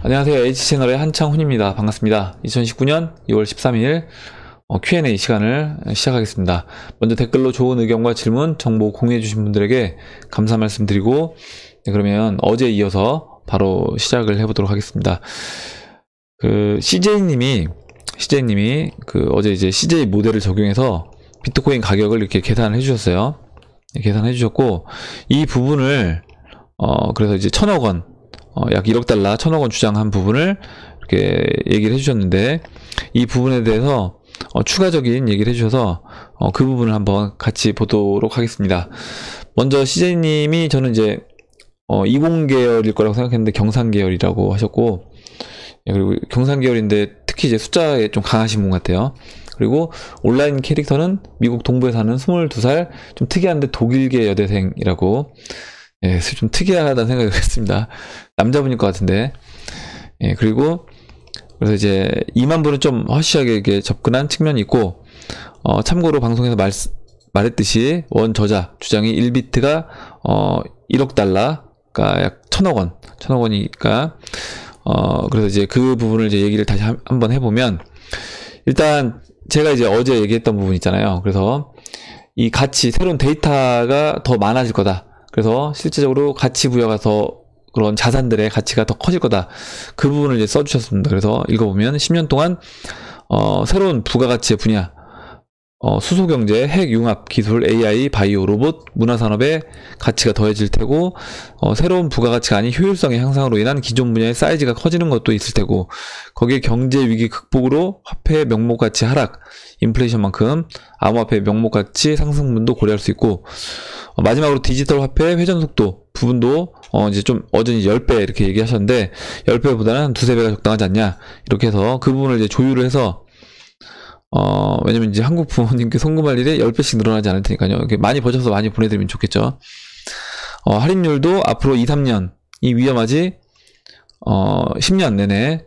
안녕하세요. H채널의 한창훈입니다. 반갑습니다. 2019년 2월 13일 Q&A 시간을 시작하겠습니다. 먼저 댓글로 좋은 의견과 질문, 정보 공유해주신 분들에게 감사 말씀드리고, 그러면 어제 이어서 바로 시작을 해보도록 하겠습니다. CJ님이 어제 이제 CJ 모델을 적용해서 비트코인 가격을 이렇게 계산을 해주셨어요. 계산해 주셨고, 이 부분을 그래서 이제 1000억 원, 약 1억 달러, 1000억 원 주장한 부분을 이렇게 얘기를 해주셨는데, 이 부분에 대해서 추가적인 얘기를 해주셔서 그 부분을 한번 같이 보도록 하겠습니다. 먼저 CJ님이 저는 이제 20 계열일 거라고 생각했는데 경산 계열이라고 하셨고, 그리고 경산 계열인데 특히 이제 숫자에 좀 강하신 분 같아요. 그리고 온라인 캐릭터는 미국 동부에 사는 22살 좀 특이한데 독일계 여대생이라고. 예, 좀 특이하다는 생각을 했습니다. 남자분일 것 같은데. 예, 그리고 그래서 이제 2만 분은 좀 허시하게 이렇게 접근한 측면이 있고, 참고로 방송에서 말했듯이 원 저자 주장이 1비트가 1억 달러가 약 1000억 원, 1000억 원이니까 그래서 이제 그 부분을 이제 얘기를 다시 한번 해보면, 일단 제가 이제 어제 얘기했던 부분 있잖아요. 그래서 이 가치, 새로운 데이터가 더 많아질 거다. 그래서 실제적으로 가치 부여가 더, 그런 자산들의 가치가 더 커질 거다. 그 부분을 이제 써주셨습니다. 그래서 읽어보면 10년 동안 새로운 부가가치의 분야, 수소경제, 핵융합 기술, AI, 바이오, 로봇, 문화산업의 가치가 더해질 테고, 새로운 부가가치가 아닌 효율성의 향상으로 인한 기존 분야의 사이즈가 커지는 것도 있을 테고, 거기에 경제 위기 극복으로 화폐 명목가치 하락, 인플레이션만큼 암호화폐 명목가치 상승분도 고려할 수 있고, 마지막으로 디지털 화폐 회전 속도 부분도 이제 좀 어전히 10배 이렇게 얘기하셨는데, 10배보다는 한 2~3배가 적당하지 않냐, 이렇게 해서 그 부분을 이제 조율을 해서, 왜냐면 이제 한국 부모님께 송금할 일에 10배씩 늘어나지 않을 테니까요. 이렇게 많이 버셔서 많이 보내드리면 좋겠죠. 할인율도 앞으로 2~3년이 위험하지, 10년 내내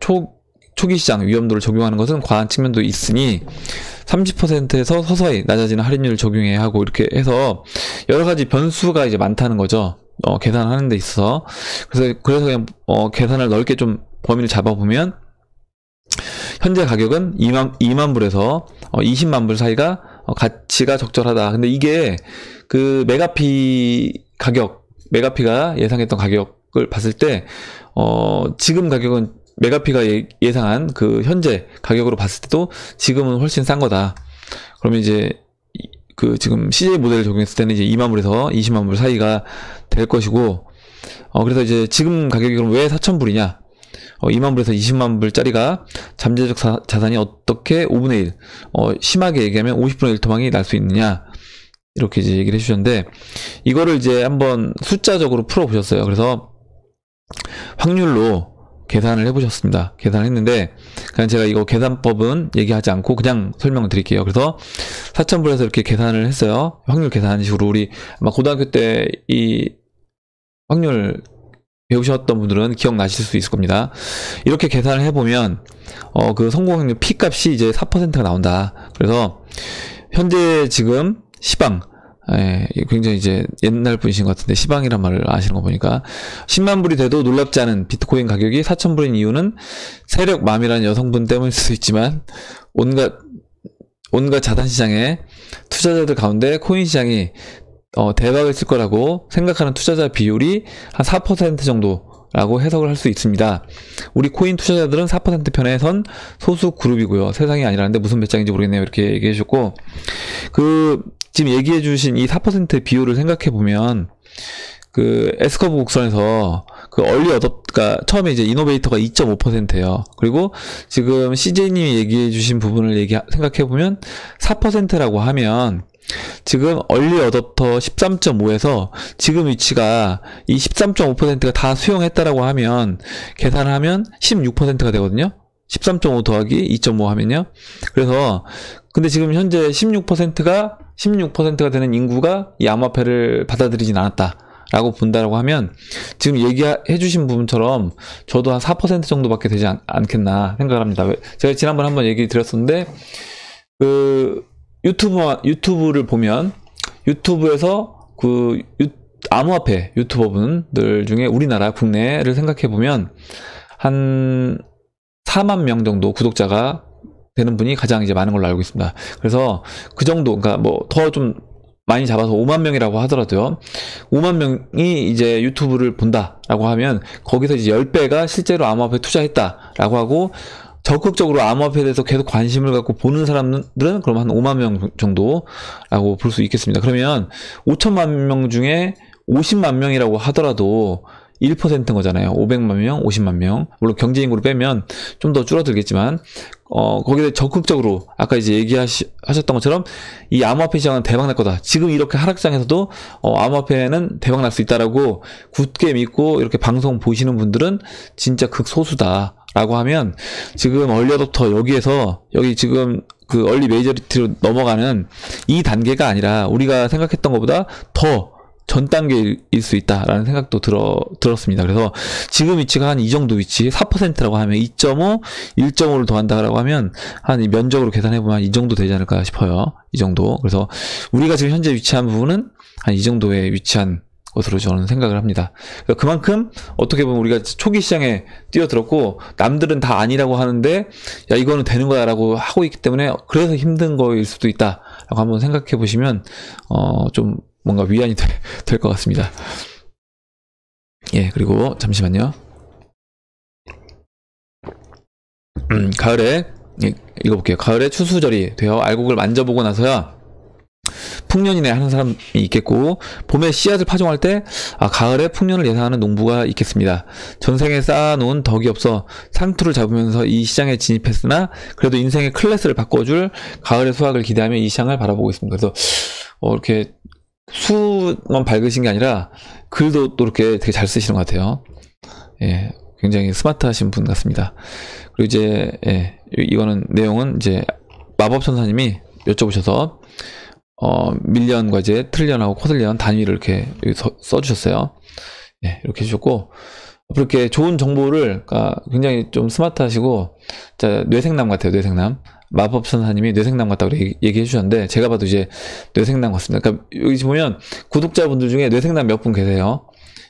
초기 시장 위험도를 적용하는 것은 과한 측면도 있으니 30%에서 서서히 낮아지는 할인율을 적용해야 하고, 이렇게 해서 여러 가지 변수가 이제 많다는 거죠. 계산하는 데 있어서. 그래서 그냥 계산을 넓게 좀 범위를 잡아보면, 현재 가격은 2만 불에서 20만 불 사이가 가치가 적절하다. 근데 이게 그 메가피가 예상했던 가격을 봤을 때, 지금 가격은 메가피가 예상한 그 현재 가격으로 봤을 때도 지금은 훨씬 싼 거다. 그러면 이제 지금 CJ 모델을 적용했을 때는 이제 2만 불에서 20만 불 사이가 될 것이고, 그래서 이제 지금 가격이 그럼 왜 4,000불이냐? 2만 불에서 20만 불짜리가 잠재적 자산이 어떻게 5분의 1, 심하게 얘기하면 50분의 1 토막이 날 수 있느냐, 이렇게 이제 얘기를 해주셨는데, 이거를 이제 한번 숫자적으로 풀어보셨어요. 그래서 확률로 계산을 해보셨습니다. 계산을 했는데, 그냥 제가 이거 계산법은 얘기하지 않고 그냥 설명을 드릴게요. 그래서 4,000불에서 이렇게 계산을 했어요. 확률 계산식으로. 우리 아마 고등학교 때 이 확률 배우셨던 분들은 기억나실 수 있을 겁니다. 이렇게 계산을 해보면 그 성공 확률 P 값이 이제 4%가 나온다. 그래서 현재 지금 시방, 굉장히 이제 옛날 분이신 것 같은데 시방이란 말을 아시는 거 보니까 10만 불이 돼도 놀랍지 않은 비트코인 가격이 4,000불인 이유는 세력맘이라는 여성분 때문일 수 있지만, 온갖 자산시장에 투자자들 가운데 코인 시장이 대박을 칠 거라고 생각하는 투자자 비율이 한 4% 정도라고 해석을 할 수 있습니다. 우리 코인 투자자들은 4% 편에 선 소수 그룹이고요. 세상이 아니라는데 무슨 배짱인지 모르겠네요. 이렇게 얘기해 주셨고, 지금 얘기해 주신 이 4% 비율을 생각해 보면, S커브 곡선에서 얼리 어댑터가 처음에 이제 이노베이터가 2.5%예요. 그리고 지금 CJ님이 얘기해 주신 부분을 생각해 보면 4%라고 하면, 지금 얼리 어댑터 13.5에서 지금 위치가 이 13.5%가 다 수용했다라고 하면, 계산을 하면 16%가 되거든요. 13.5 더하기 2.5 하면요. 그래서 근데 지금 현재 16%가 되는 인구가 이 암호화폐를 받아들이진 않았다라고 본다라고 하면, 지금 얘기해 주신 부분처럼 저도 한 4% 정도밖에 되지 않겠나 생각을 합니다. 제가 지난번에 한번 얘기 드렸었는데, 유튜브를 보면, 유튜브에서 암호화폐 유튜버분들 중에 우리나라 국내를 생각해 보면 한 4만 명 정도 구독자가 되는 분이 가장 이제 많은 걸로 알고 있습니다. 그래서 그 정도, 그러니까 뭐 더 좀 많이 잡아서 5만 명이라고 하더라도요. 5만 명이 이제 유튜브를 본다라고 하면 거기서 이제 10배가 실제로 암호화폐에 투자했다라고 하고 적극적으로 암호화폐에 대해서 계속 관심을 갖고 보는 사람들은 그럼 한 5만 명 정도라고 볼 수 있겠습니다. 그러면 5천만 명 중에 50만 명이라고 하더라도 1%인 거잖아요. 500만 명, 50만 명. 물론 경제인구를 빼면 좀 더 줄어들겠지만, 거기에 적극적으로, 아까 이제 얘기하셨던 것처럼, 이 암호화폐 시장은 대박 날 거다. 지금 이렇게 하락장에서도, 암호화폐는 대박 날 수 있다라고 굳게 믿고 이렇게 방송 보시는 분들은 진짜 극소수다. 라고 하면, 지금 얼리어답터 여기 지금 그 얼리 메이저리티로 넘어가는 이 단계가 아니라 우리가 생각했던 것보다 더 전 단계일 수 있다라는 생각도 들었습니다. 그래서 지금 위치가 한 이 정도 위치, 4%라고 하면 2.5, 1.5를 더한다라고 하면 한 면적으로 계산해보면 이 정도 되지 않을까 싶어요. 이 정도. 그래서 우리가 지금 현재 위치한 부분은 한 이 정도에 위치한 것으로 저는 생각을 합니다. 그러니까 그만큼 어떻게 보면 우리가 초기 시장에 뛰어들었고 남들은 다 아니라고 하는데 야 이거는 되는 거야 라고 하고 있기 때문에 그래서 힘든 거일 수도 있다 라고 한번 생각해 보시면 좀 뭔가 위안이 될 것 같습니다. 예, 그리고 잠시만요. 가을에 읽어볼게요. 가을에 추수절이 되어 알곡을 만져보고 나서야 풍년이네 하는 사람이 있겠고 봄에 씨앗을 파종할 때 가을에 풍년을 예상하는 농부가 있겠습니다. 전생에 쌓아놓은 덕이 없어 상투를 잡으면서 이 시장에 진입했으나 그래도 인생의 클래스를 바꿔줄 가을의 수확을 기대하며 이 시장을 바라보고 있습니다. 그래서 이렇게 수만 밝으신 게 아니라 글도 또 이렇게 되게 잘 쓰시는 것 같아요. 예, 굉장히 스마트하신 분 같습니다. 그리고 이제 이거는 내용은 이제 마법천사님이 여쭤보셔서 밀리언과 이제 트릴리언하고 쿼들리언 단위를 이렇게 써주셨어요. 예, 이렇게 해주셨고 그렇게 좋은 정보를 굉장히 좀 스마트하시고 진짜 뇌생남 같아요. 뇌생남. 마법천사님이 뇌생남 같다고 얘기해 주셨는데 제가 봐도 이제 뇌생남 같습니다. 그러니까 여기 보면 구독자분들 중에 뇌생남 몇 분 계세요.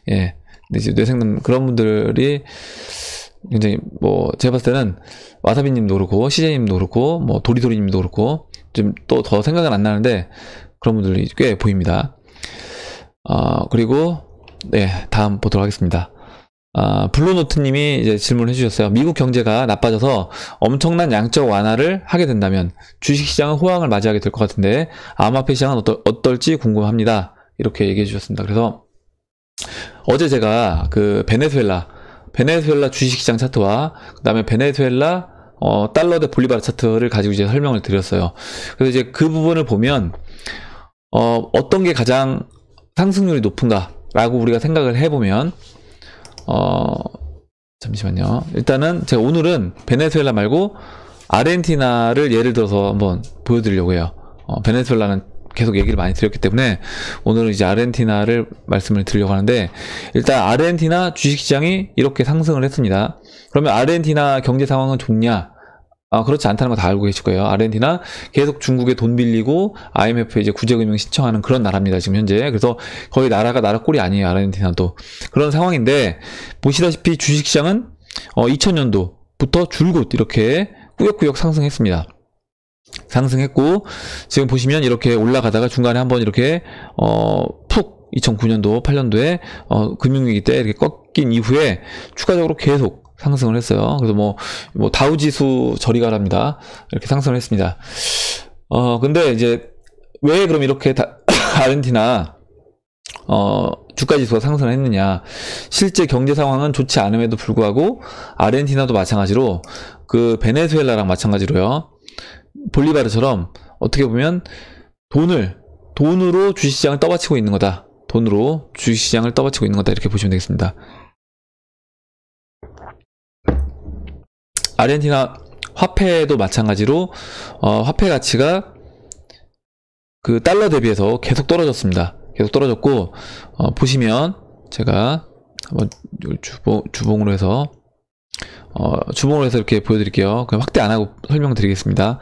예, 근데 이제 뇌생남 그런 분들이 굉장히 뭐 제가 봤을 때는 와사비님도 그렇고 CJ님도 그렇고 뭐 도리도리님도 그렇고 좀 또 더 생각은 안 나는데 그런 분들이 꽤 보입니다. 그리고 네 다음 보도록 하겠습니다. 블루노트님이 이제 질문을 해주셨어요. 미국 경제가 나빠져서 엄청난 양적 완화를 하게 된다면 주식시장은 호황을 맞이하게 될 것 같은데 암호화폐 시장은 어떨지 궁금합니다. 이렇게 얘기해 주셨습니다. 그래서 어제 제가 그 베네수엘라 주식시장 차트와 그 다음에 베네수엘라 달러 대 볼리바르 차트를 가지고 이제 설명을 드렸어요. 그래서 이제 그 부분을 보면 어떤 게 가장 상승률이 높은가라고 우리가 생각을 해보면 잠시만요. 일단은 제가 오늘은 베네수엘라 말고 아르헨티나를 예를 들어서 한번 보여드리려고 해요. 베네수엘라는 계속 얘기를 많이 드렸기 때문에 오늘은 이제 아르헨티나를 말씀을 드리려고 하는데 일단 아르헨티나 주식시장이 이렇게 상승을 했습니다. 그러면 아르헨티나 경제 상황은 좋냐? 그렇지 않다는 거 다 알고 계실 거예요. 아르헨티나 계속 중국에 돈 빌리고 IMF에 이제 구제금융 신청하는 그런 나라입니다. 지금 현재. 그래서 거의 나라가 나라 꼴이 아니에요. 아르헨티나도. 그런 상황인데 보시다시피 주식시장은 2000년도부터 줄곧 이렇게 꾸역꾸역 상승했습니다. 상승했고 지금 보시면 이렇게 올라가다가 중간에 한번 이렇게 푹 2009년도 8년도에 금융위기 때 이렇게 꺾인 이후에 추가적으로 계속 상승을 했어요. 그래서 뭐 다우지수 저리 가랍니다. 이렇게 상승을 했습니다. 근데 이제 왜 그럼 이렇게 아르헨티나 주가지수가 상승을 했느냐? 실제 경제 상황은 좋지 않음에도 불구하고 아르헨티나도 마찬가지로 그 베네수엘라랑 마찬가지로요. 볼리바르처럼 어떻게 보면 돈으로 주식시장을 떠받치고 있는 거다. 돈으로 주식시장을 떠받치고 있는 거다. 이렇게 보시면 되겠습니다. 아르헨티나 화폐도 마찬가지로 화폐 가치가 그 달러 대비해서 계속 떨어졌습니다. 계속 떨어졌고 보시면 제가 한번 주봉으로 해서 이렇게 보여드릴게요. 그냥 확대 안 하고 설명드리겠습니다.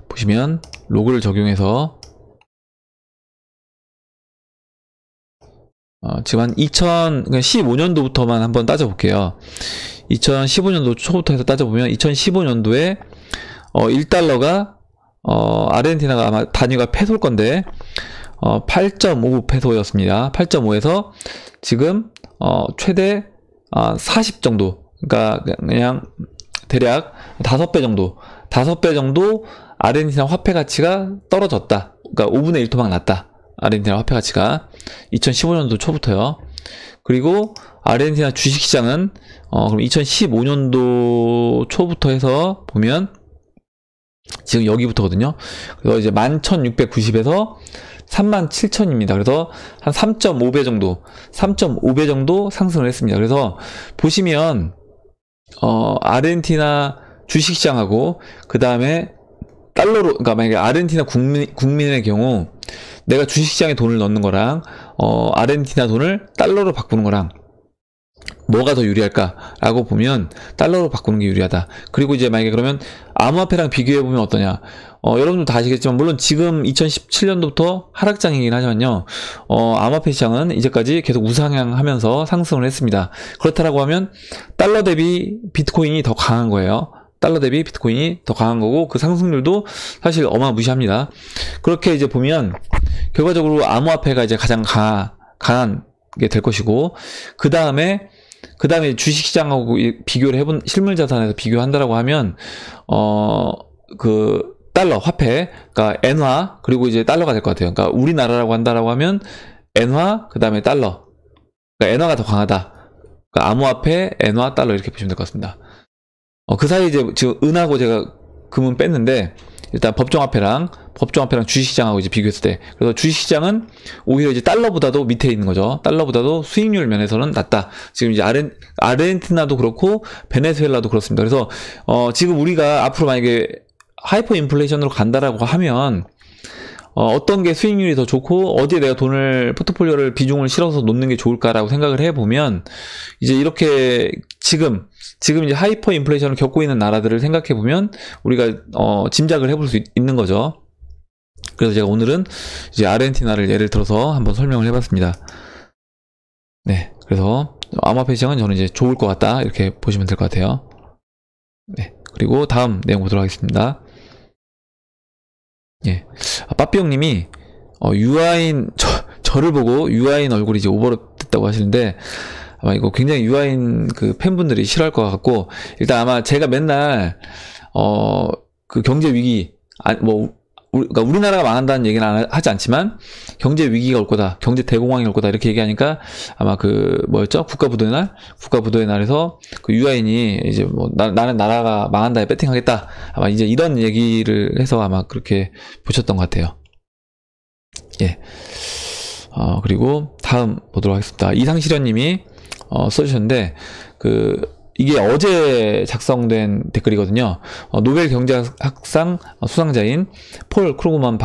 보시면 로그를 적용해서 지금 한 2015년도부터만 한번 따져볼게요. 2015년도 초부터 해서 따져보면 2015년도에 1달러가 아르헨티나가 아마 단위가 페소일 건데 8.5 페소였습니다. 8.5에서 지금 최대 40 정도, 그러니까 그냥 대략 5배 정도 아르헨티나 화폐 가치가 떨어졌다. 그러니까 5분의 1 토막 났다. 아르헨티나 화폐 가치가 2015년도 초부터요. 그리고 아르헨티나 주식시장은 그럼 2015년도 초부터 해서 보면 지금 여기부터거든요. 그래서 이제 11,690에서 37,000입니다. 그래서 한 3.5배 정도 상승을 했습니다. 그래서 보시면 아르헨티나 주식시장하고 그 다음에 달러로, 그러니까 만약에 아르헨티나 국민의 경우 내가 주식시장에 돈을 넣는 거랑 아르헨티나 돈을 달러로 바꾸는 거랑 뭐가 더 유리할까라고 보면 달러로 바꾸는 게 유리하다. 그리고 이제 만약에 그러면 암호화폐랑 비교해보면 어떠냐. 여러분들 다 아시겠지만 물론 지금 2017년도부터 하락장이긴 하지만요, 암호화폐 시장은 이제까지 계속 우상향하면서 상승을 했습니다. 그렇다라고 하면 달러 대비 비트코인이 더 강한 거예요. 달러 대비 비트코인이 더 강한 거고, 그 상승률도 사실 어마무시합니다. 그렇게 이제 보면 결과적으로 암호화폐가 이제 가장 강한 게 될 것이고, 그 다음에 주식시장하고 비교를 해본, 실물자산에서 비교한다라고 하면 그 달러 화폐, 그러니까 엔화, 그리고 이제 달러가 될 것 같아요. 그러니까 우리나라라고 한다라고 하면 엔화, 그 다음에 달러, 그러니까 엔화가 더 강하다. 그러니까 암호화폐, 엔화, 달러 이렇게 보시면 될 것 같습니다. 그 사이 이제 지금 은하고 제가 금은 뺐는데, 일단 법정화폐랑 주식시장하고 이제 비교했을 때, 그래서 주식시장은 오히려 이제 달러보다도 밑에 있는 거죠. 달러보다도 수익률 면에서는 낮다. 지금 이제 아르헨티나도 그렇고 베네수엘라도 그렇습니다. 그래서 지금 우리가 앞으로 만약에 하이퍼 인플레이션으로 간다라고 하면 어떤 게 수익률이 더 좋고 어디에 내가 돈을, 포트폴리오를, 비중을 실어서 놓는 게 좋을까라고 생각을 해보면, 이제 이렇게 지금 이제 하이퍼 인플레이션을 겪고 있는 나라들을 생각해 보면 우리가 짐작을 해볼 수 있는 거죠. 그래서 제가 오늘은 이제 아르헨티나를 예를 들어서 한번 설명을 해봤습니다. 네, 그래서 암호화폐 시장은 저는 이제 좋을 것 같다, 이렇게 보시면 될 것 같아요. 네, 그리고 다음 내용 보도록 하겠습니다. 예, 빠삐용님이 유아인, 저를 보고 유아인 얼굴이 이제 오버랩 됐다고 하시는데, 아마 이거 굉장히 유아인 그 팬분들이 싫어할 것 같고, 일단 아마 제가 맨날 그 경제 위기, 그러니까 우리나라가 망한다는 얘기는 하지 않지만 경제 위기가 올 거다, 경제 대공황이 올 거다, 이렇게 얘기하니까 아마 그 뭐였죠? 국가부도의 날에서 그 유아인이 이제 뭐 나는 나라가 망한다에 배팅하겠다, 아마 이제 이런 얘기를 해서 아마 그렇게 보셨던 것 같아요. 예. 그리고 다음 보도록 하겠습니다. 이상실현님이 써주셨는데, 이게 어제 작성된 댓글이거든요. 노벨 경제학상 수상자인 폴 크루그만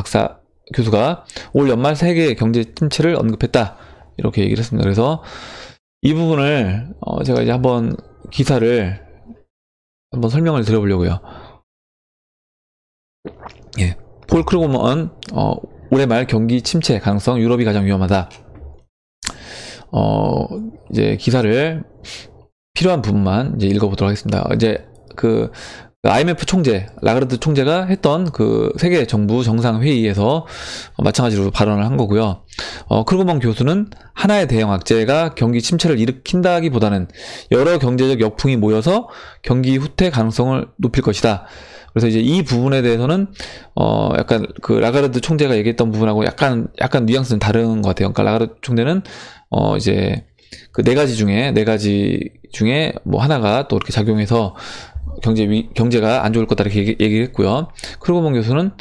교수가 올 연말 세계 경제 침체를 언급했다, 이렇게 얘기를 했습니다. 그래서 이 부분을 제가 이제 한번 기사를 한번 설명을 드려보려고요. 예, 폴 크루그만 올해 말 경기 침체 가능성, 유럽이 가장 위험하다. 이제 기사를 필요한 부분만 이제 읽어보도록 하겠습니다. 이제 그 IMF 총재, 라가르드 총재가 했던 그 세계 정부 정상회의에서 마찬가지로 발언을 한 거고요. 크루그먼 교수는 하나의 대형 악재가 경기 침체를 일으킨다기보다는 여러 경제적 역풍이 모여서 경기 후퇴 가능성을 높일 것이다. 그래서 이제 이 부분에 대해서는 약간 그 라가르드 총재가 얘기했던 부분하고 약간 뉘앙스는 다른 것 같아요. 그러니까 라가르드 총재는 이제 그 네 가지 중에 뭐 하나가 또 이렇게 작용해서 경제가 안 좋을 거다, 이렇게 얘기를 했고요. 크루그먼 교수는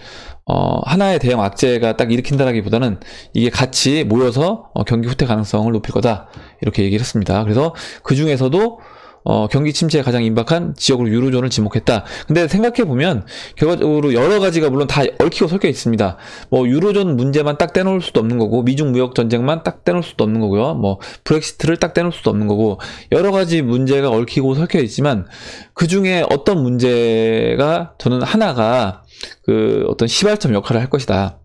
하나의 대형 악재가 딱 일으킨다라기보다는 이게 같이 모여서 경기 후퇴 가능성을 높일 거다, 이렇게 얘기를 했습니다. 그래서 그 중에서도 경기 침체에 가장 임박한 지역으로 유로존을 지목했다. 근데 생각해보면 결과적으로 여러 가지가 물론 다 얽히고 설켜 있습니다. 뭐 유로존 문제만 딱 떼놓을 수도 없는 거고, 미중 무역 전쟁만 딱 떼놓을 수도 없는 거고요. 뭐 브렉시트를 딱 떼놓을 수도 없는 거고, 여러 가지 문제가 얽히고 설켜 있지만 그 중에 어떤 문제가, 저는 하나가 그 어떤 시발점 역할을 할 것이다.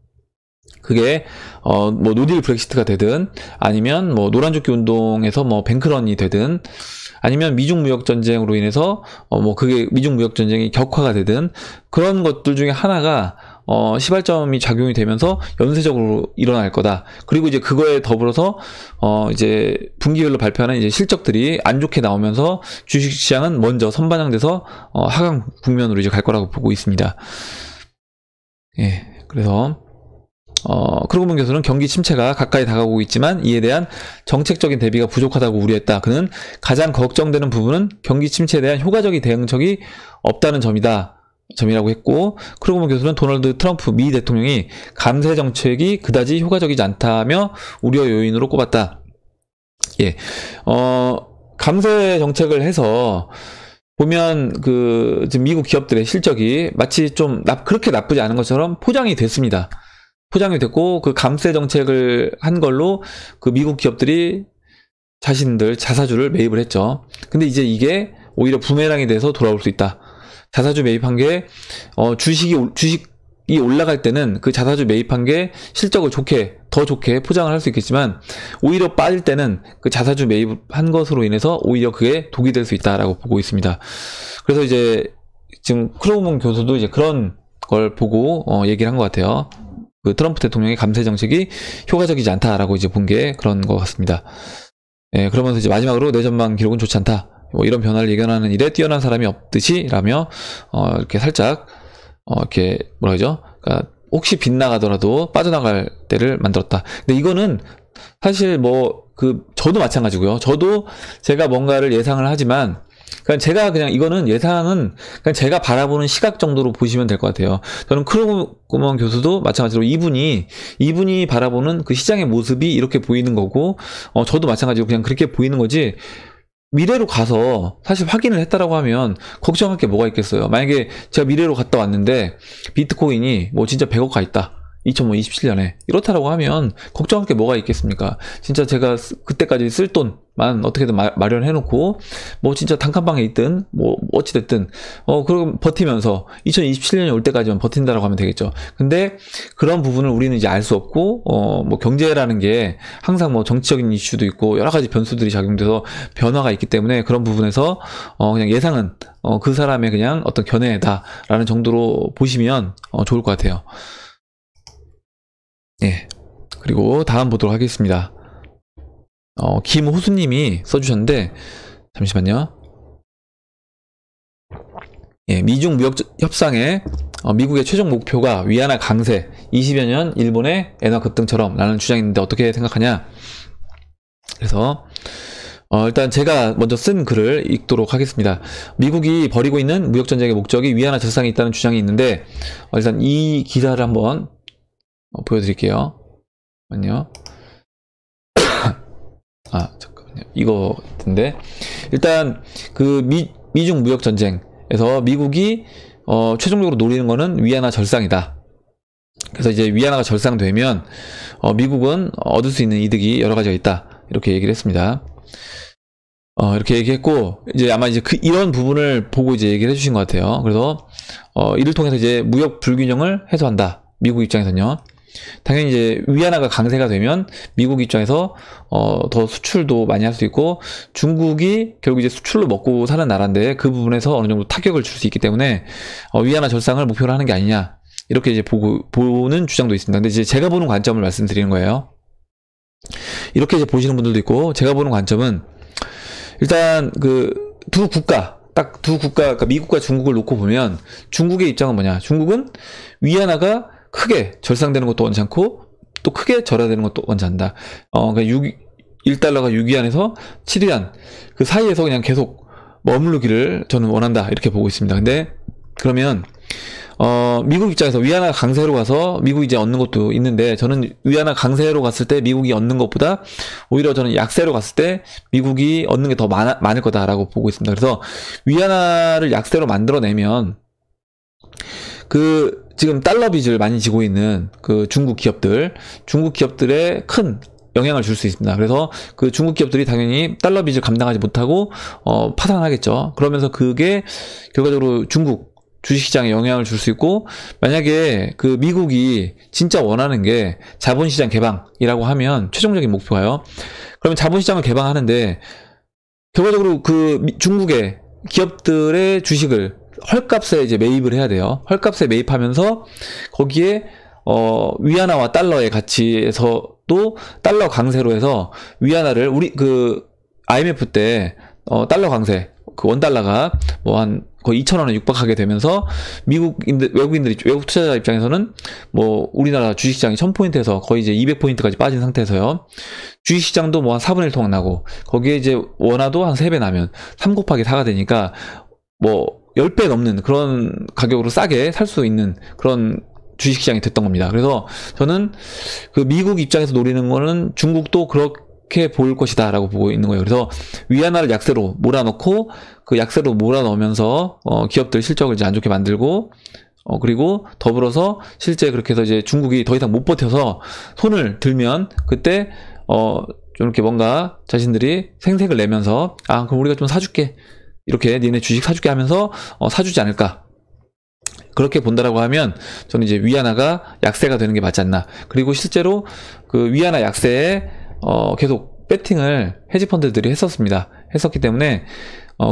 그게 뭐 노딜 브렉시트가 되든 아니면 뭐 노란조끼 운동에서 뭐 뱅크런이 되든 아니면 미중 무역 전쟁으로 인해서 뭐 그게 미중 무역 전쟁이 격화가 되든 그런 것들 중에 하나가 시발점이 작용이 되면서 연쇄적으로 일어날 거다. 그리고 이제 그거에 더불어서 이제 분기별로 발표하는 이제 실적들이 안 좋게 나오면서 주식시장은 먼저 선반영돼서 하강 국면으로 이제 갈 거라고 보고 있습니다. 예, 그래서 크루그먼 교수는 경기 침체가 가까이 다가오고 있지만 이에 대한 정책적인 대비가 부족하다고 우려했다. 그는 가장 걱정되는 부분은 경기 침체에 대한 효과적인 대응책이 없다는 점이라고 했고, 크루그먼 교수는 도널드 트럼프 미 대통령이 감세 정책이 그다지 효과적이지 않다며 우려 요인으로 꼽았다. 예, 감세 정책을 해서 보면 지금 미국 기업들의 실적이 마치 좀 그렇게 나쁘지 않은 것처럼 포장이 됐습니다. 포장이 됐고 그 감세 정책을 한 걸로 그 미국 기업들이 자신들 자사주를 매입을 했죠. 근데 이제 이게 오히려 부메랑이 돼서 돌아올 수 있다. 자사주 매입한 게 주식이 올라갈 때는 그 자사주 매입한 게 실적을 더 좋게 포장을 할 수 있겠지만 오히려 빠질 때는 그 자사주 매입한 것으로 인해서 오히려 그게 독이 될 수 있다라고 보고 있습니다. 그래서 이제 지금 크루그먼 교수도 이제 그런 걸 보고 얘기를 한 것 같아요. 그 트럼프 대통령의 감세 정책이 효과적이지 않다라고 이제 본 게 그런 것 같습니다. 예, 그러면서 이제 마지막으로 내 전망 기록은 좋지 않다. 뭐 이런 변화를 예견하는 일에 뛰어난 사람이 없듯이 라며 이렇게 살짝 이렇게 뭐라 그러죠? 그러니까 혹시 빗나가더라도 빠져나갈 때를 만들었다. 근데 이거는 사실 저도 마찬가지고요. 저도 제가 뭔가를 예상을 하지만 그냥 이거는 예상은 그냥 제가 바라보는 시각 정도로 보시면 될 것 같아요. 저는 크루그먼 교수도 마찬가지로 이분이 바라보는 그 시장의 모습이 이렇게 보이는 거고, 저도 마찬가지로 그냥 그렇게 보이는 거지, 미래로 가서 사실 확인을 했다라고 하면 걱정할 게 뭐가 있겠어요. 만약에 제가 미래로 갔다 왔는데 비트코인이 뭐 진짜 100억 가 있다. 2027년에 이렇다라고 하면 걱정할 게 뭐가 있겠습니까? 진짜 제가 그때까지 쓸 돈만 어떻게든 마련해놓고 뭐 진짜 단칸방에 있든 뭐 어찌됐든 그럼 버티면서 2027년이 올 때까지만 버틴다라고 하면 되겠죠. 근데 그런 부분을 우리는 이제 알 수 없고 뭐 경제라는 게 항상 뭐 정치적인 이슈도 있고 여러 가지 변수들이 작용돼서 변화가 있기 때문에 그런 부분에서 그냥 예상은 그 사람의 그냥 어떤 견해다라는 정도로 보시면 좋을 것 같아요. 예. 그리고 다음 보도록 하겠습니다. 김호수님이 써주셨는데, 잠시만요. 예, 미중 무역 협상에 미국의 최종 목표가 위안화 강세, 20여 년 일본의 엔화 급등처럼 라는 주장이 있는데 어떻게 생각하냐? 그래서 일단 제가 먼저 쓴 글을 읽도록 하겠습니다. 미국이 벌이고 있는 무역전쟁의 목적이 위안화 절상이 있다는 주장이 있는데, 일단 이 기사를 한번 보여드릴게요. 잠깐만요. 잠깐만요. 이거 같은데. 일단, 미중 무역전쟁에서 미국이, 최종적으로 노리는 거는 위안화 절상이다. 그래서 이제 위안화가 절상되면, 미국은 얻을 수 있는 이득이 여러 가지가 있다. 이렇게 얘기를 했습니다. 이렇게 얘기했고, 이제 아마 이제 이런 부분을 보고 이제 얘기를 해주신 것 같아요. 그래서, 이를 통해서 이제 무역 불균형을 해소한다. 미국 입장에서는요. 당연히 이제 위안화가 강세가 되면 미국 입장에서 더 수출도 많이 할 수 있고 중국이 결국 이제 수출로 먹고 사는 나라인데 그 부분에서 어느 정도 타격을 줄 수 있기 때문에 위안화 절상을 목표로 하는 게 아니냐 이렇게 이제 보는 주장도 있습니다. 근데 이제 제가 보는 관점을 말씀드리는 거예요. 이렇게 이제 보시는 분들도 있고 제가 보는 관점은 일단 두 국가 그러니까 미국과 중국을 놓고 보면 중국의 입장은 뭐냐? 중국은 위안화가 크게 절상되는 것도 원치 않고 또 크게 절하되는 것도 원치 않는다. 그러니까 1달러가 6위안에서 7위안 그 사이에서 그냥 계속 머무르기를 저는 원한다 이렇게 보고 있습니다. 근데 그러면 미국 입장에서 위안화 강세로 가서 미국이 이제 얻는 것도 있는데 저는 위안화 강세로 갔을 때 미국이 얻는 것보다 오히려 저는 약세로 갔을 때 미국이 얻는 게 더 많을 거다라고 보고 있습니다. 그래서 위안화를 약세로 만들어내면 지금 달러 빚을 많이 지고 있는 중국 기업들의 큰 영향을 줄 수 있습니다. 그래서 중국 기업들이 당연히 달러 빚을 감당하지 못하고 파산하겠죠. 그러면서 그게 결과적으로 중국 주식시장에 영향을 줄 수 있고, 만약에 그 미국이 진짜 원하는 게 자본시장 개방이라고 하면 최종적인 목표가요. 그러면 자본시장을 개방하는데 결과적으로 그 중국의 기업들의 주식을 헐값에 이제 매입을 해야 돼요. 헐값에 매입하면서 거기에 위안화와 달러의 가치에서도 달러 강세로 해서 위안화를 우리 그 IMF 때 달러 강세 그 원달러가 뭐 한 거의 2,000원에 육박하게 되면서 외국인들이 외국 투자자 입장에서는 뭐 우리나라 주식시장이 1000포인트에서 거의 이제 200포인트까지 빠진 상태에서요. 주식시장도 뭐 한 4분의 1 토막 나고 거기에 이제 원화도 한 3배 나면 3 곱하기 4가 되니까 뭐 10배 넘는 그런 가격으로 싸게 살 수 있는 그런 주식시장이 됐던 겁니다. 그래서 저는 그 미국 입장에서 노리는 거는 중국도 그렇게 볼 것이다 라고 보고 있는 거예요. 그래서 위안화를 약세로 몰아넣고 그 약세로 몰아넣으면서 기업들 실적을 이제 안 좋게 만들고 그리고 더불어서 실제 그렇게 해서 이제 중국이 더 이상 못 버텨서 손을 들면 그때 좀 이렇게 뭔가 자신들이 생색을 내면서 그럼 우리가 좀 사줄게 이렇게 니네 주식 사줄게 하면서 사주지 않을까. 그렇게 본다라고 하면 저는 이제 위안화가 약세가 되는 게 맞지 않나. 그리고 실제로 그 위안화 약세에 계속 배팅을 헤지펀드들이 했었기 때문에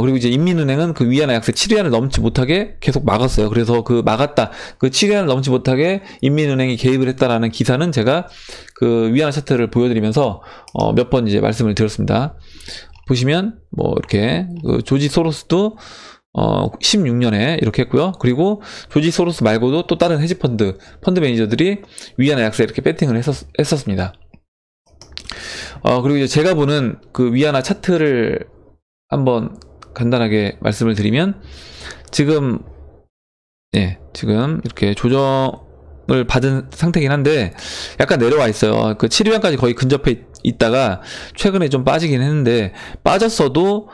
그리고 이제 인민은행은 그 위안화 약세 7위안을 넘지 못하게 계속 막았어요. 그래서 그 7위안을 넘지 못하게 인민은행이 개입을 했다라는 기사는 제가 그 위안화 차트를 보여드리면서 몇 번 이제 말씀을 드렸습니다. 보시면 뭐 이렇게 그 조지 소로스도 16년에 이렇게 했고요. 그리고 조지 소로스 말고도 또 다른 펀드 매니저들이 위안화 약세 이렇게 배팅을 했었습니다. 그리고 이제 제가 보는 그 위안화 차트를 한번 간단하게 말씀을 드리면 지금 이렇게 조정을 받은 상태긴 한데 약간 내려와 있어요. 그 7위안까지 거의 근접해 있다가 최근에 좀 빠지긴 했는데 빠졌어도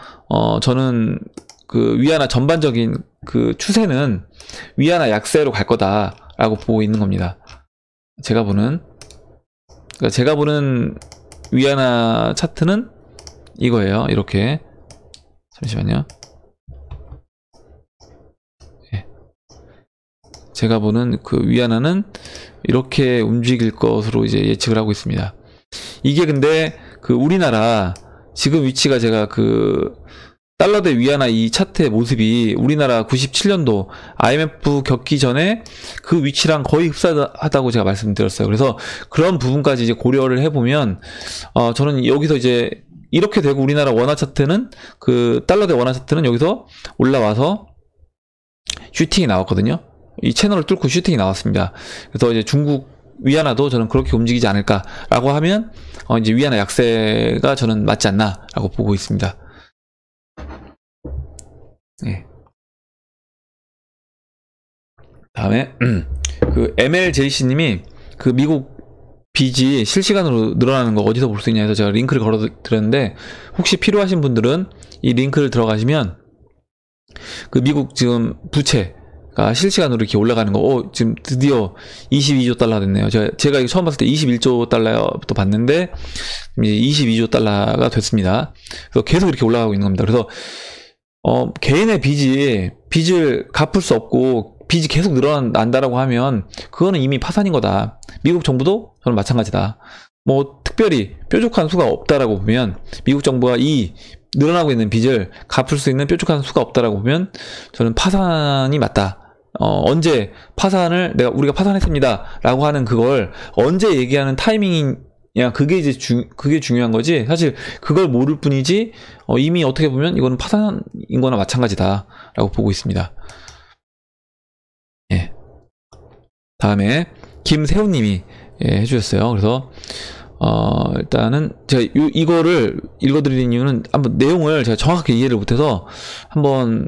저는 그 위안화 전반적인 그 추세는 위안화 약세로 갈 거다라고 보고 있는 겁니다. 제가 보는 위안화 차트는 이거예요. 이렇게 잠시만요. 제가 보는 그 위안화는 이렇게 움직일 것으로 이제 예측을 하고 있습니다. 이게 근데 그 우리나라 지금 위치가 제가 그 달러 대 위안화 이 차트의 모습이 우리나라 97년도 IMF 겪기 전에 그 위치랑 거의 흡사하다고 제가 말씀드렸어요. 그래서 그런 부분까지 이제 고려를 해보면 저는 여기서 이제 이렇게 되고 우리나라 원화 차트는 그 달러 대 원화 차트는 여기서 올라와서 슈팅이 나왔거든요. 이 채널을 뚫고 슈팅이 나왔습니다. 그래서 이제 중국 위안화도 저는 그렇게 움직이지 않을까라고 하면 이제 위안화 약세가 저는 맞지 않나라고 보고 있습니다. 다음에 그 MLJC님이 그 미국 빚이 실시간으로 늘어나는 거 어디서 볼 수 있냐 해서 제가 링크를 걸어 드렸는데 혹시 필요하신 분들은 이 링크를 들어가시면 그 미국 지금 부채가 실시간으로 이렇게 올라가는 거 지금 드디어 22조 달러 됐네요. 제가 이거 처음 봤을 때 21조 달러부터 봤는데 이제 22조 달러가 됐습니다. 그래서 계속 이렇게 올라가고 있는 겁니다. 그래서 개인의 빚을 갚을 수 없고 빚이 계속 늘어난다라고 하면 그거는 이미 파산인 거다. 미국 정부도 저는 마찬가지다. 뭐 특별히 뾰족한 수가 없다라고 보면 미국 정부가 이 늘어나고 있는 빚을 갚을 수 있는 뾰족한 수가 없다라고 보면 저는 파산이 맞다. 언제 파산을 우리가 파산했습니다 라고 하는 그걸 언제 얘기하는 타이밍이냐 그게 이제 그게 중요한 거지. 사실 그걸 모를 뿐이지 이미 어떻게 보면 이거는 파산인 거나 마찬가지다 라고 보고 있습니다. 다음에 김세훈님이 해주셨어요. 그래서 일단은 제가 이거를 읽어드리는 이유는 한번 내용을 제가 정확하게 이해를 못해서 한번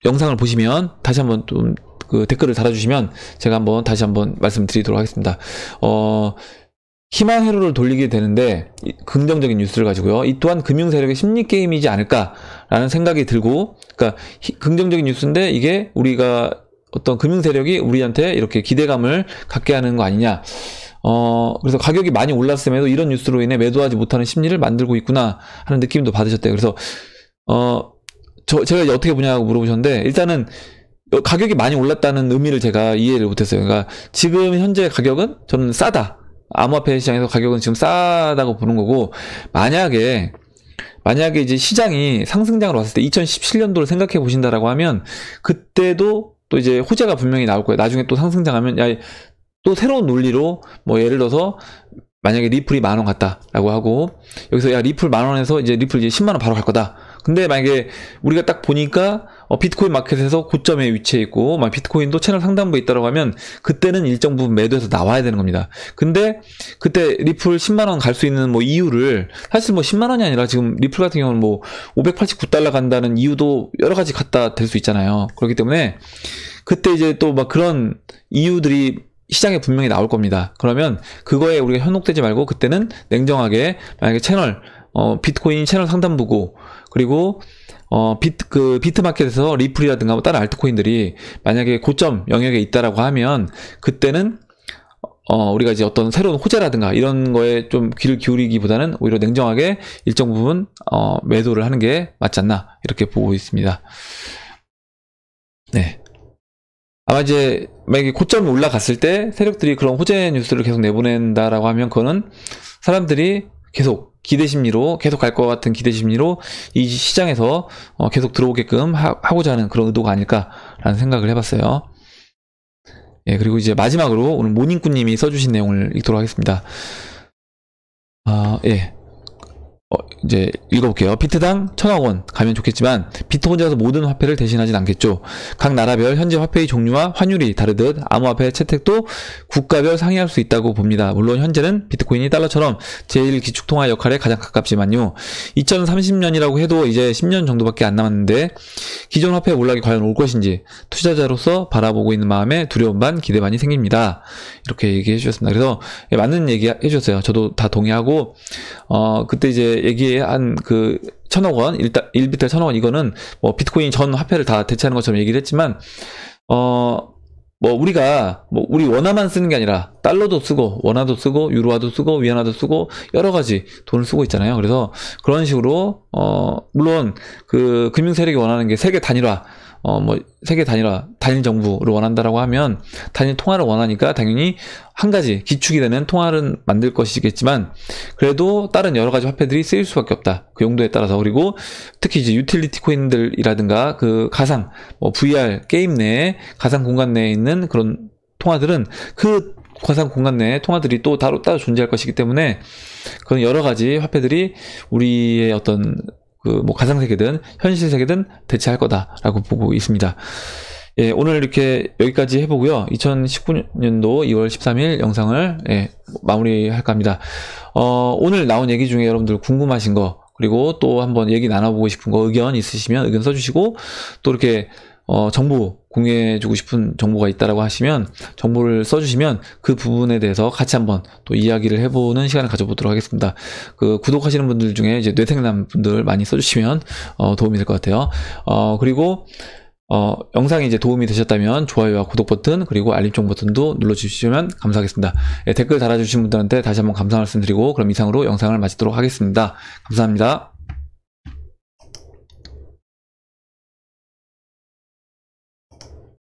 영상을 보시면 다시 한번 좀 그 댓글을 달아주시면 제가 한번 다시 한번 말씀드리도록 하겠습니다. 희망 회로를 돌리게 되는데 긍정적인 뉴스를 가지고요. 이 또한 금융 세력의 심리 게임이지 않을까라는 생각이 들고, 그러니까 긍정적인 뉴스인데 이게 우리가 어떤 금융 세력이 우리한테 이렇게 기대감을 갖게 하는 거 아니냐. 그래서 가격이 많이 올랐음에도 이런 뉴스로 인해 매도하지 못하는 심리를 만들고 있구나 하는 느낌도 받으셨대요. 그래서 제가 어떻게 보냐고 물어보셨는데 일단은 가격이 많이 올랐다는 의미를 제가 이해를 못했어요. 그러니까 지금 현재 가격은 저는 싸다. 암호화폐 시장에서 가격은 지금 싸다고 보는 거고, 만약에 이제 시장이 상승장으로 왔을 때 2017년도를 생각해 보신다라고 하면, 그때도 또 이제 호재가 분명히 나올 거예요. 나중에 또 상승장하면, 야, 또 새로운 논리로, 뭐 예를 들어서 만약에 리플이 10,000원 같다라고 하고, 여기서 야, 리플 10,000원에서 이제 리플 이제 100,000원 바로 갈 거다. 근데 만약에 우리가 딱 보니까 비트코인 마켓에서 고점에 위치해 있고, 막 비트코인도 채널 상단부에 있다고 하면, 그때는 일정 부분 매도해서 나와야 되는 겁니다. 근데 그때 리플 100,000원 갈 수 있는 뭐 이유를, 사실 뭐 100,000원이 아니라 지금 리플 같은 경우는 뭐 589달러 간다는 이유도 여러 가지 갖다 댈 수 있잖아요. 그렇기 때문에 그때 이제 또 막 그런 이유들이 시장에 분명히 나올 겁니다. 그러면 그거에 우리가 현혹되지 말고, 그때는 냉정하게 만약에 채널 비트코인 채널 상단부고, 그리고 비트마켓에서 리플이라든가 뭐 다른 알트코인들이 만약에 고점 영역에 있다라고 하면, 그때는 우리가 이제 어떤 새로운 호재라든가 이런 거에 좀 귀를 기울이기보다는 오히려 냉정하게 일정 부분 매도를 하는 게 맞지 않나, 이렇게 보고 있습니다. 네. 아마 이제 만약에 고점이 올라갔을 때 세력들이 그런 호재 뉴스를 계속 내보낸다라고 하면, 그거는 사람들이 계속 기대심리로, 계속 갈 것 같은 기대심리로 이 시장에서 계속 들어오게끔 하고자 하는 그런 의도가 아닐까라는 생각을 해봤어요. 예, 그리고 이제 마지막으로 오늘 모닝꾸님이 써주신 내용을 읽도록 하겠습니다. 예. 이제 읽어볼게요. 비트당 1,000억 가면 좋겠지만 비트 혼자서 모든 화폐를 대신하진 않겠죠. 각 나라별 현재 화폐의 종류와 환율이 다르듯 암호화폐 채택도 국가별 상이할 수 있다고 봅니다. 물론 현재는 비트코인이 달러처럼 제1기축통화 역할에 가장 가깝지만요. 2030년이라고 해도 이제 10년 정도밖에 안 남았는데 기존 화폐 몰락이 과연 올 것인지 투자자로서 바라보고 있는 마음에 두려움 반 기대 반이 생깁니다. 이렇게 얘기해 주셨습니다. 그래서 맞는 얘기 해주셨어요. 저도 다 동의하고, 그때 이제 얘기한 그 1,000억 일단 1비트 1,000억 이거는 뭐 비트코인 전 화폐를 다 대체하는 것처럼 얘기를 했지만, 뭐 우리가 뭐 우리 원화만 쓰는 게 아니라 달러도 쓰고 원화도 쓰고 유로화도 쓰고 위안화도 쓰고 여러 가지 돈을 쓰고 있잖아요. 그래서 그런 식으로 물론 그 금융 세력이 원하는 게 세계 단일화, 뭐 세계 단일화, 단일 정부를 원한다라고 하면 단일 통화를 원하니까 당연히 한 가지 기축이 되는 통화를 만들 것이겠지만, 그래도 다른 여러 가지 화폐들이 쓰일 수밖에 없다. 그 용도에 따라서. 그리고 특히 이제 유틸리티 코인들이라든가 그 가상 뭐 VR 게임 내에 가상 공간 내에 있는 그런 통화들은 그 가상 공간 내에 통화들이 또 따로 존재할 것이기 때문에, 그런 여러 가지 화폐들이 우리의 어떤 그 뭐 가상세계든 현실세계든 대체할 거다라고 보고 있습니다. 예, 오늘 이렇게 여기까지 해보고요. 2019년도 2월 13일 영상을 마무리할까 합니다. 오늘 나온 얘기 중에 여러분들 궁금하신 거, 그리고 또 한번 얘기 나눠보고 싶은 거, 의견 있으시면 의견 써주시고, 또 이렇게 정보 공유해주고 싶은 정보가 있다라고 하시면 정보를 써주시면 그 부분에 대해서 같이 한번 또 이야기를 해보는 시간을 가져보도록 하겠습니다. 그 구독하시는 분들 중에 이제 뇌생남 분들 많이 써주시면 도움이 될 것 같아요. 그리고 영상이 이제 도움이 되셨다면 좋아요와 구독 버튼, 그리고 알림종 버튼도 눌러주시면 감사하겠습니다. 댓글 달아주신 분들한테 다시 한번 감사 말씀드리고, 그럼 이상으로 영상을 마치도록 하겠습니다. 감사합니다.